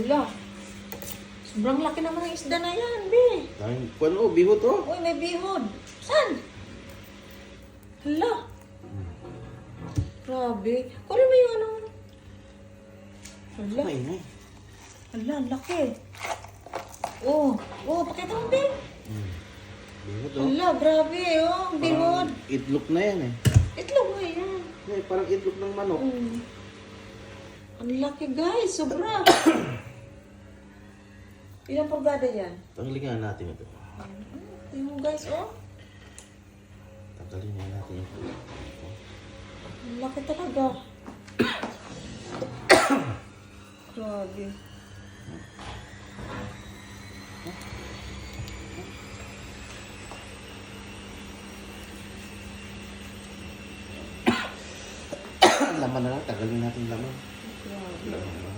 Wala. Sobrang laki naman ng isda na yan, be. Ano, bihot oh. Uy, may bihod. Saan? Hala. Grabe. Kunin mo yung ano. Hala. Ay, ay. Hala, ang laki. Oh, pakita mo, be. Bihot oh. Hala, grabe, oh. Ang bihod. Parang itlog na yan eh. Itlog mo yan. Ay, parang itlog ng manok. Ang laki, guys. Sobra. Ilang pagdada yan? Tanggalin nga natin ito. Tingnan mo, guys, oh. Tanggalin nga natin ito. Ang laki talaga. Grabe. Laman na lang, tanggalin natin laman. Grabe. Laman.